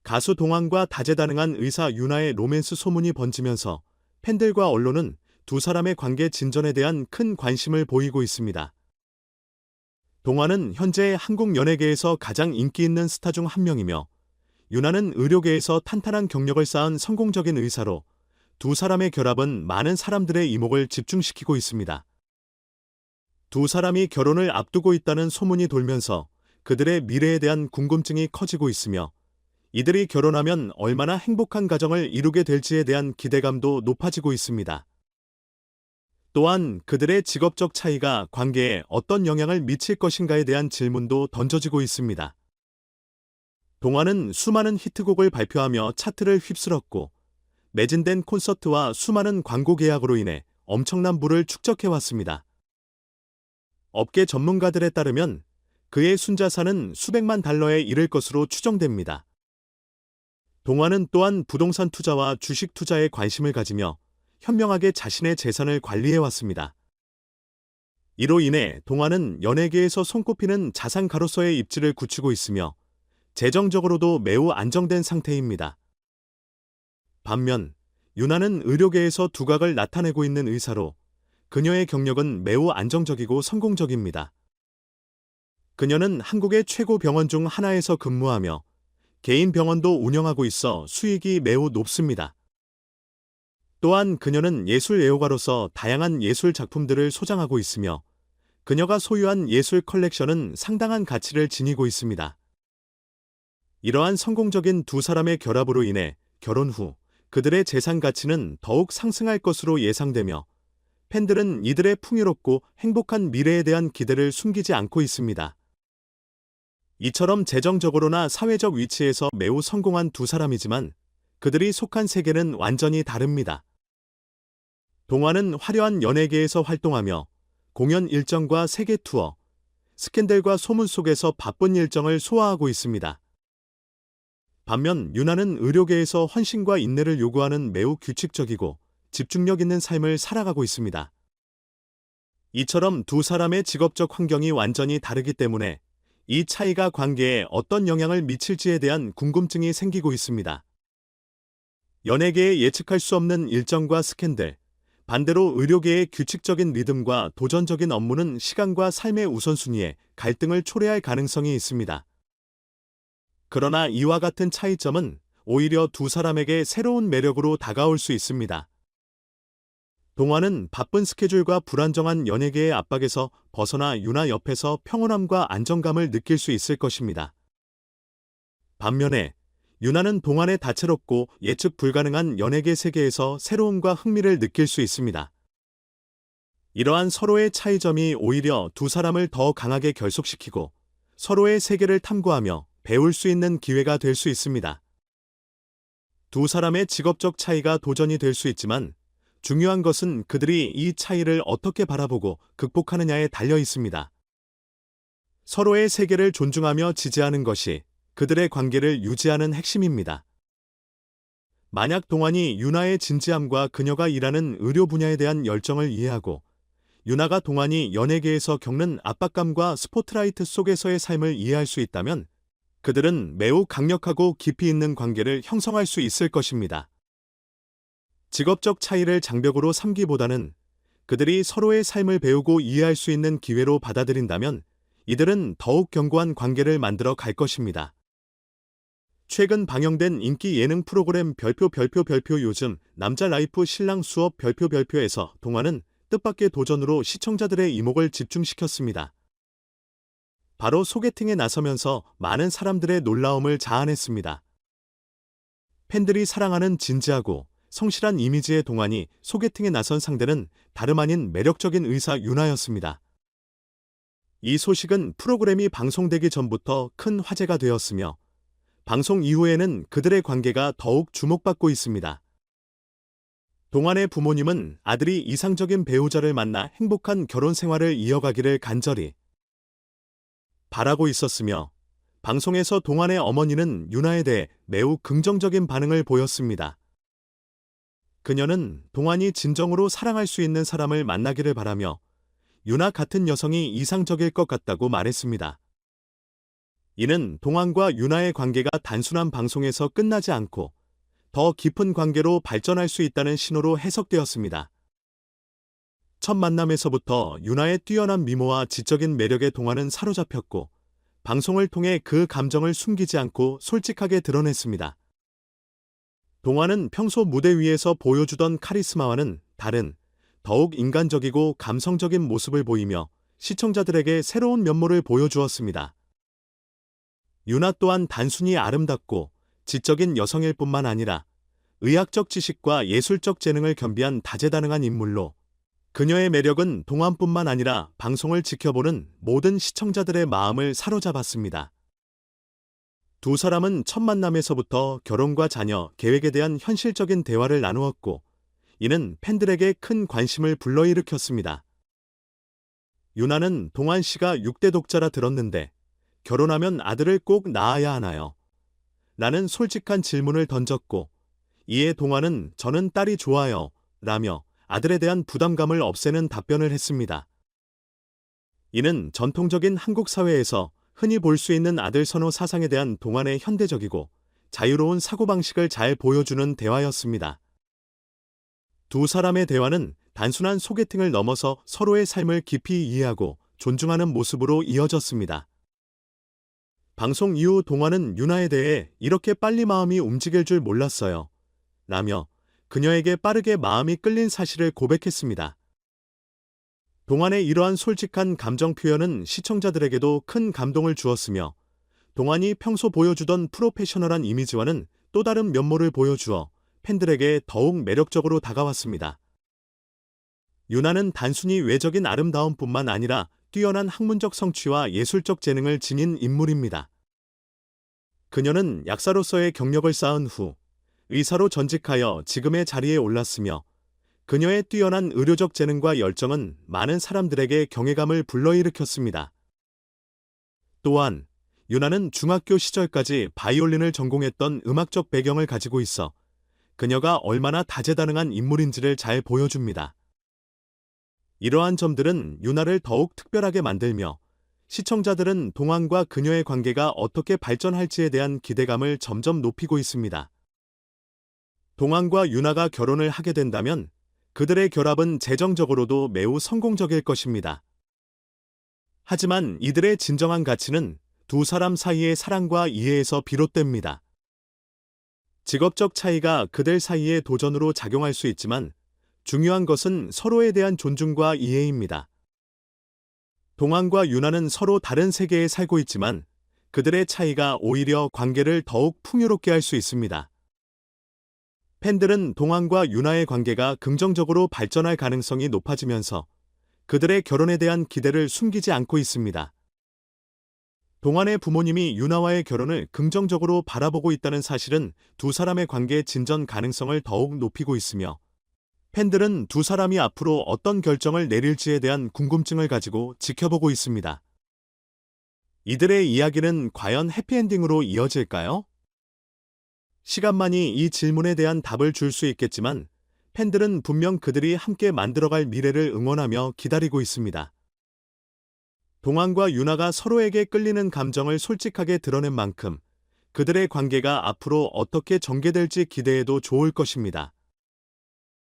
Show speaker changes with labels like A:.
A: 가수 동안과 다재다능한 의사 윤아의 로맨스 소문이 번지면서 팬들과 언론은 두 사람의 관계 진전에 대한 큰 관심을 보이고 있습니다. 동안은 현재 한국 연예계에서 가장 인기 있는 스타 중 한 명이며 윤아는 의료계에서 탄탄한 경력을 쌓은 성공적인 의사로 두 사람의 결합은 많은 사람들의 이목을 집중시키고 있습니다. 두 사람이 결혼을 앞두고 있다는 소문이 돌면서 그들의 미래에 대한 궁금증이 커지고 있으며 이들이 결혼하면 얼마나 행복한 가정을 이루게 될지에 대한 기대감도 높아지고 있습니다. 또한 그들의 직업적 차이가 관계에 어떤 영향을 미칠 것인가에 대한 질문도 던져지고 있습니다. 동안은 수많은 히트곡을 발표하며 차트를 휩쓸었고 매진된 콘서트와 수많은 광고 계약으로 인해 엄청난 부를 축적해왔습니다. 업계 전문가들에 따르면 그의 순자산은 수백만 달러에 이를 것으로 추정됩니다. 동안은 또한 부동산 투자와 주식 투자에 관심을 가지며 현명하게 자신의 재산을 관리해왔습니다. 이로 인해 동안은 연예계에서 손꼽히는 자산 가로서의 입지를 굳히고 있으며 재정적으로도 매우 안정된 상태입니다. 반면 윤아는 의료계에서 두각을 나타내고 있는 의사로 그녀의 경력은 매우 안정적이고 성공적입니다. 그녀는 한국의 최고 병원 중 하나에서 근무하며 개인 병원도 운영하고 있어 수익이 매우 높습니다. 또한 그녀는 예술 애호가로서 다양한 예술 작품들을 소장하고 있으며 그녀가 소유한 예술 컬렉션은 상당한 가치를 지니고 있습니다. 이러한 성공적인 두 사람의 결합으로 인해 결혼 후 그들의 재산 가치는 더욱 상승할 것으로 예상되며 팬들은 이들의 풍요롭고 행복한 미래에 대한 기대를 숨기지 않고 있습니다. 이처럼 재정적으로나 사회적 위치에서 매우 성공한 두 사람이지만 그들이 속한 세계는 완전히 다릅니다. 동안은 화려한 연예계에서 활동하며 공연 일정과 세계 투어, 스캔들과 소문 속에서 바쁜 일정을 소화하고 있습니다. 반면 윤아는 의료계에서 헌신과 인내를 요구하는 매우 규칙적이고 집중력 있는 삶을 살아가고 있습니다. 이처럼 두 사람의 직업적 환경이 완전히 다르기 때문에 이 차이가 관계에 어떤 영향을 미칠지에 대한 궁금증이 생기고 있습니다. 연예계의 예측할 수 없는 일정과 스캔들, 반대로 의료계의 규칙적인 리듬과 도전적인 업무는 시간과 삶의 우선순위에 갈등을 초래할 가능성이 있습니다. 그러나 이와 같은 차이점은 오히려 두 사람에게 새로운 매력으로 다가올 수 있습니다. 동화는 바쁜 스케줄과 불안정한 연예계의 압박에서 벗어나 윤아 옆에서 평온함과 안정감을 느낄 수 있을 것입니다. 반면에 윤아는 동안의 다채롭고 예측 불가능한 연예계 세계에서 새로움과 흥미를 느낄 수 있습니다. 이러한 서로의 차이점이 오히려 두 사람을 더 강하게 결속시키고 서로의 세계를 탐구하며 배울 수 있는 기회가 될 수 있습니다. 두 사람의 직업적 차이가 도전이 될 수 있지만 중요한 것은 그들이 이 차이를 어떻게 바라보고 극복하느냐에 달려 있습니다. 서로의 세계를 존중하며 지지하는 것이 그들의 관계를 유지하는 핵심입니다. 만약 동안이 윤아의 진지함과 그녀가 일하는 의료 분야에 대한 열정을 이해하고 윤아가 동안이 연예계에서 겪는 압박감과 스포트라이트 속에서의 삶을 이해할 수 있다면 그들은 매우 강력하고 깊이 있는 관계를 형성할 수 있을 것입니다. 직업적 차이를 장벽으로 삼기보다는 그들이 서로의 삶을 배우고 이해할 수 있는 기회로 받아들인다면 이들은 더욱 견고한 관계를 만들어 갈 것입니다. 최근 방영된 인기 예능 프로그램 별표 요즘 남자 라이프 신랑 수업 별표에서 동화는 뜻밖의 도전으로 시청자들의 이목을 집중시켰습니다. 바로 소개팅에 나서면서 많은 사람들의 놀라움을 자아냈습니다. 팬들이 사랑하는 진지하고 성실한 이미지의 동안이 소개팅에 나선 상대는 다름 아닌 매력적인 의사 윤아였습니다. 이 소식은 프로그램이 방송되기 전부터 큰 화제가 되었으며 방송 이후에는 그들의 관계가 더욱 주목받고 있습니다. 동안의 부모님은 아들이 이상적인 배우자를 만나 행복한 결혼 생활을 이어가기를 간절히 바라고 있었으며 방송에서 동안의 어머니는 윤아에 대해 매우 긍정적인 반응을 보였습니다. 그녀는 동안이 진정으로 사랑할 수 있는 사람을 만나기를 바라며 윤아 같은 여성이 이상적일 것 같다고 말했습니다. 이는 동환과 윤아의 관계가 단순한 방송에서 끝나지 않고 더 깊은 관계로 발전할 수 있다는 신호로 해석되었습니다. 첫 만남에서부터 윤아의 뛰어난 미모와 지적인 매력에 동환은 사로잡혔고 방송을 통해 그 감정을 숨기지 않고 솔직하게 드러냈습니다. 동환은 평소 무대 위에서 보여주던 카리스마와는 다른 더욱 인간적이고 감성적인 모습을 보이며 시청자들에게 새로운 면모를 보여주었습니다. 윤아 또한 단순히 아름답고 지적인 여성일 뿐만 아니라 의학적 지식과 예술적 재능을 겸비한 다재다능한 인물로 그녀의 매력은 동환뿐만 아니라 방송을 지켜보는 모든 시청자들의 마음을 사로잡았습니다. 두 사람은 첫 만남에서부터 결혼과 자녀, 계획에 대한 현실적인 대화를 나누었고, 이는 팬들에게 큰 관심을 불러일으켰습니다. 윤아는 동환 씨가 6대 독자라 들었는데 결혼하면 아들을 꼭 낳아야 하나요? 라는 솔직한 질문을 던졌고, 이에 동환은 저는 딸이 좋아요 라며 아들에 대한 부담감을 없애는 답변을 했습니다. 이는 전통적인 한국 사회에서 흔히 볼 수 있는 아들 선호 사상에 대한 동환의 현대적이고 자유로운 사고방식을 잘 보여주는 대화였습니다. 두 사람의 대화는 단순한 소개팅을 넘어서 서로의 삶을 깊이 이해하고 존중하는 모습으로 이어졌습니다. 방송 이후 동환은 윤아에 대해 이렇게 빨리 마음이 움직일 줄 몰랐어요 라며 그녀에게 빠르게 마음이 끌린 사실을 고백했습니다. 동환의 이러한 솔직한 감정 표현은 시청자들에게도 큰 감동을 주었으며 동환이 평소 보여주던 프로페셔널한 이미지와는 또 다른 면모를 보여주어 팬들에게 더욱 매력적으로 다가왔습니다. 윤아는 단순히 외적인 아름다움뿐만 아니라 뛰어난 학문적 성취와 예술적 재능을 지닌 인물입니다. 그녀는 약사로서의 경력을 쌓은 후 의사로 전직하여 지금의 자리에 올랐으며 그녀의 뛰어난 의료적 재능과 열정은 많은 사람들에게 경외감을 불러일으켰습니다. 또한 윤아는 중학교 시절까지 바이올린을 전공했던 음악적 배경을 가지고 있어 그녀가 얼마나 다재다능한 인물인지를 잘 보여줍니다. 이러한 점들은 윤아를 더욱 특별하게 만들며 시청자들은 동환과 그녀의 관계가 어떻게 발전할지에 대한 기대감을 점점 높이고 있습니다. 동환과 윤아가 결혼을 하게 된다면 그들의 결합은 재정적으로도 매우 성공적일 것입니다. 하지만 이들의 진정한 가치는 두 사람 사이의 사랑과 이해에서 비롯됩니다. 직업적 차이가 그들 사이의 도전으로 작용할 수 있지만 중요한 것은 서로에 대한 존중과 이해입니다. 동환과 윤아는 서로 다른 세계에 살고 있지만 그들의 차이가 오히려 관계를 더욱 풍요롭게 할 수 있습니다. 팬들은 동환과 윤아의 관계가 긍정적으로 발전할 가능성이 높아지면서 그들의 결혼에 대한 기대를 숨기지 않고 있습니다. 동환의 부모님이 윤아와의 결혼을 긍정적으로 바라보고 있다는 사실은 두 사람의 관계의 진전 가능성을 더욱 높이고 있으며 팬들은 두 사람이 앞으로 어떤 결정을 내릴지에 대한 궁금증을 가지고 지켜보고 있습니다. 이들의 이야기는 과연 해피엔딩으로 이어질까요? 시간만이 이 질문에 대한 답을 줄 수 있겠지만 팬들은 분명 그들이 함께 만들어갈 미래를 응원하며 기다리고 있습니다. 동환과 윤아가 서로에게 끌리는 감정을 솔직하게 드러낸 만큼 그들의 관계가 앞으로 어떻게 전개될지 기대해도 좋을 것입니다.